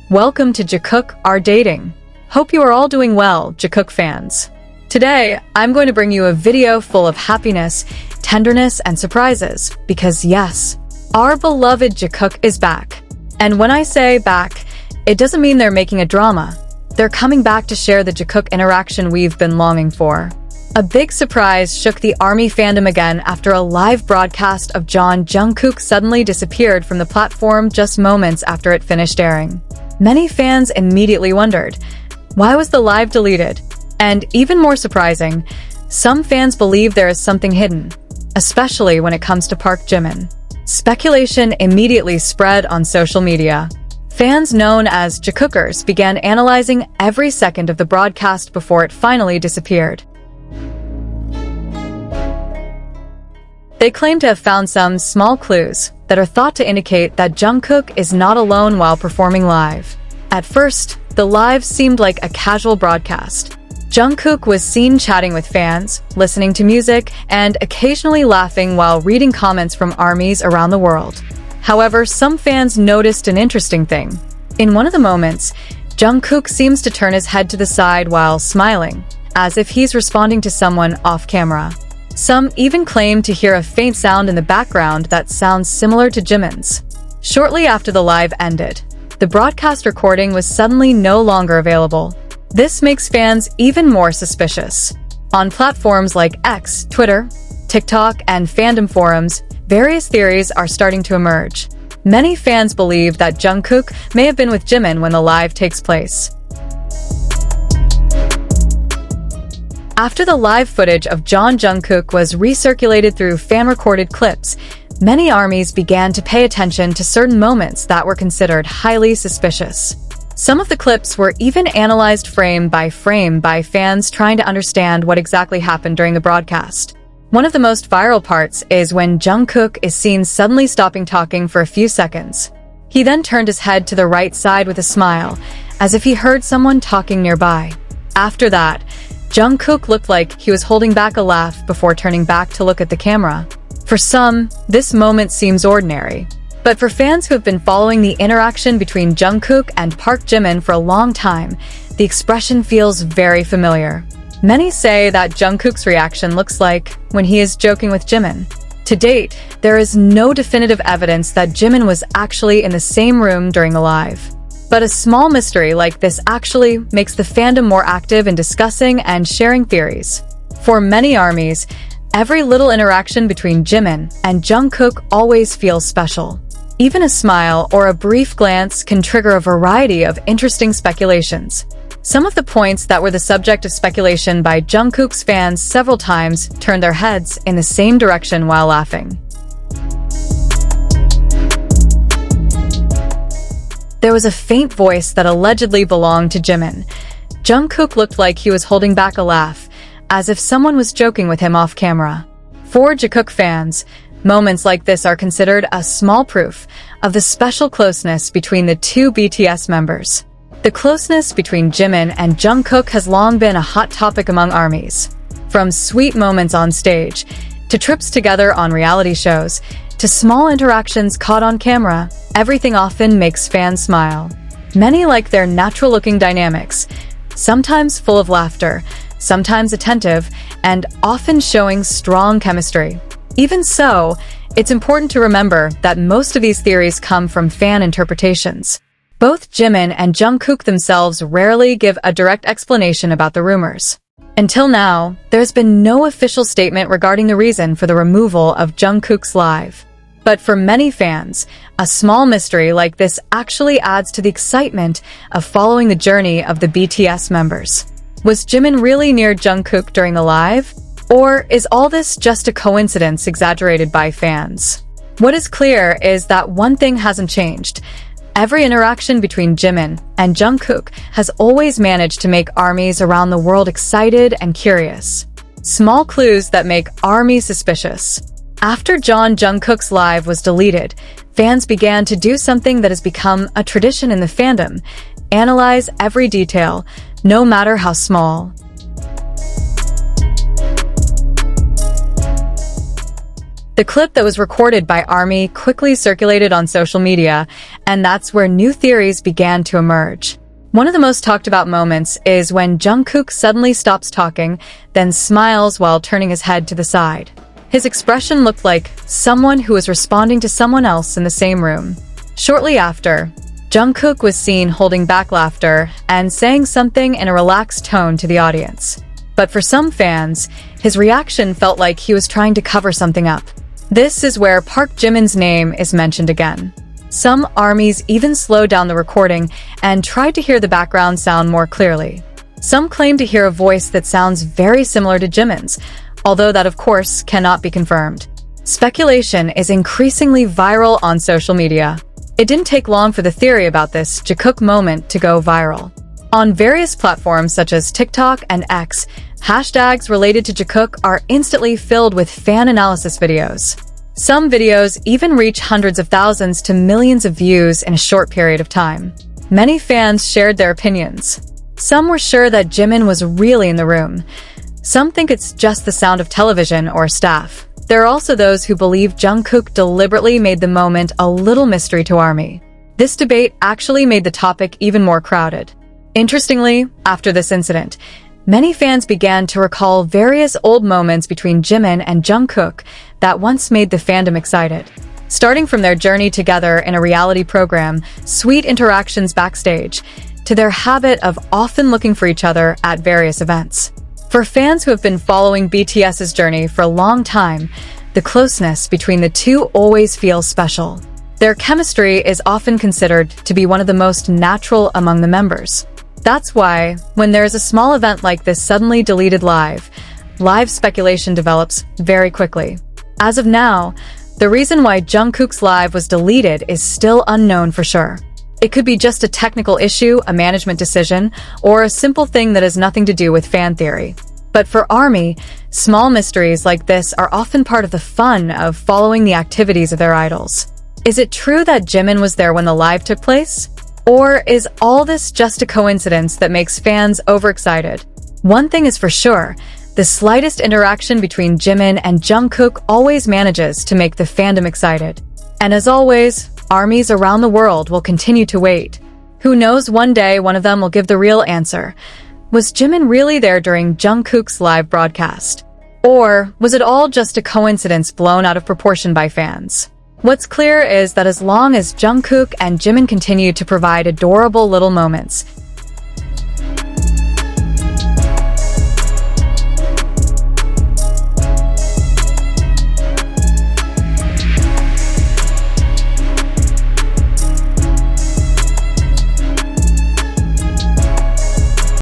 Welcome to Jikook, our dating. Hope you are all doing well, Jikook fans. Today, I'm going to bring you a video full of happiness, tenderness, and surprises, because yes, our beloved Jikook is back. And when I say back, it doesn't mean they're making a drama. They're coming back to share the Jikook interaction we've been longing for. A big surprise shook the ARMY fandom again after a live broadcast of Jeon Jungkook suddenly disappeared from the platform just moments after it finished airing. Many fans immediately wondered, why was the live deleted? And even more surprising, some fans believe there is something hidden, especially when it comes to Park Jimin. Speculation immediately spread on social media. Fans known as Jikook'S began analyzing every second of the broadcast before it finally disappeared. They claim to have found some small clues that are thought to indicate that Jungkook is not alone while performing live. At first, the live seemed like a casual broadcast. Jungkook was seen chatting with fans, listening to music, and occasionally laughing while reading comments from ARMYs around the world. However, some fans noticed an interesting thing. In one of the moments, Jungkook seems to turn his head to the side while smiling, as if he's responding to someone off camera. Some even claim to hear a faint sound in the background that sounds similar to Jimin's. Shortly after the live ended, the broadcast recording was suddenly no longer available. This makes fans even more suspicious. On platforms like X, Twitter, TikTok, and fandom forums, various theories are starting to emerge. Many fans believe that Jungkook may have been with Jimin when the live takes place. After the live footage of Jeon Jungkook was recirculated through fan-recorded clips, many ARMYs began to pay attention to certain moments that were considered highly suspicious. Some of the clips were even analyzed frame by fans trying to understand what exactly happened during the broadcast. One of the most viral parts is when Jungkook is seen suddenly stopping talking for a few seconds. He then turned his head to the right side with a smile, as if he heard someone talking nearby. After that, Jungkook looked like he was holding back a laugh before turning back to look at the camera. For some, this moment seems ordinary. But for fans who have been following the interaction between Jungkook and Park Jimin for a long time, the expression feels very familiar. Many say that Jungkook's reaction looks like when he is joking with Jimin. To date, there is no definitive evidence that Jimin was actually in the same room during the live. But a small mystery like this actually makes the fandom more active in discussing and sharing theories. For many ARMYs, every little interaction between Jimin and Jungkook always feels special. Even a smile or a brief glance can trigger a variety of interesting speculations. Some of the points that were the subject of speculation by Jungkook's fans several times turned their heads in the same direction while laughing. There was a faint voice that allegedly belonged to Jimin. Jungkook looked like he was holding back a laugh, as if someone was joking with him off camera. For Jikook fans, moments like this are considered a small proof of the special closeness between the two BTS members. The closeness between Jimin and Jungkook has long been a hot topic among ARMYs. From sweet moments on stage, to trips together on reality shows, to small interactions caught on camera, everything often makes fans smile. Many like their natural-looking dynamics, sometimes full of laughter, sometimes attentive, and often showing strong chemistry. Even so, it's important to remember that most of these theories come from fan interpretations. Both Jimin and Jungkook themselves rarely give a direct explanation about the rumors. Until now, there's been no official statement regarding the reason for the removal of Jungkook's live. But for many fans, a small mystery like this actually adds to the excitement of following the journey of the BTS members. Was Jimin really near Jungkook during the live? Or is all this just a coincidence exaggerated by fans? What is clear is that one thing hasn't changed. Every interaction between Jimin and Jungkook has always managed to make ARMYs around the world excited and curious. Small clues that make ARMYs suspicious. After Jeon Jungkook's live was deleted, fans began to do something that has become a tradition in the fandom: analyze every detail, no matter how small. The clip that was recorded by ARMY quickly circulated on social media, and that's where new theories began to emerge. One of the most talked about moments is when Jungkook suddenly stops talking, then smiles while turning his head to the side. His expression looked like someone who was responding to someone else in the same room. Shortly after, Jungkook was seen holding back laughter and saying something in a relaxed tone to the audience. But for some fans, his reaction felt like he was trying to cover something up. This is where Park Jimin's name is mentioned again. Some ARMYs even slowed down the recording and tried to hear the background sound more clearly. Some claim to hear a voice that sounds very similar to Jimin's, although that of course cannot be confirmed. Speculation is increasingly viral on social media. It didn't take long for the theory about this Jikook moment to go viral. On various platforms such as TikTok and X, hashtags related to Jikook are instantly filled with fan analysis videos. Some videos even reach hundreds of thousands to millions of views in a short period of time. Many fans shared their opinions. Some were sure that Jimin was really in the room. Some think it's just the sound of television or staff. There are also those who believe Jungkook deliberately made the moment a little mystery to ARMY. This debate actually made the topic even more crowded. Interestingly, after this incident, many fans began to recall various old moments between Jimin and Jungkook that once made the fandom excited. Starting from their journey together in a reality program, sweet interactions backstage, to their habit of often looking for each other at various events. For fans who have been following BTS's journey for a long time, the closeness between the two always feels special. Their chemistry is often considered to be one of the most natural among the members. That's why, when there is a small event like this suddenly deleted live speculation develops very quickly. As of now, the reason why Jungkook's live was deleted is still unknown for sure. It could be just a technical issue, a management decision, or a simple thing that has nothing to do with fan theory. But for ARMY, small mysteries like this are often part of the fun of following the activities of their idols. Is it true that Jimin was there when the live took place? Or is all this just a coincidence that makes fans overexcited? One thing is for sure, the slightest interaction between Jimin and Jungkook always manages to make the fandom excited. And as always, ARMYs around the world will continue to wait. Who knows, one day one of them will give the real answer. Was Jimin really there during Jungkook's live broadcast? Or was it all just a coincidence blown out of proportion by fans? What's clear is that as long as Jungkook and Jimin continue to provide adorable little moments,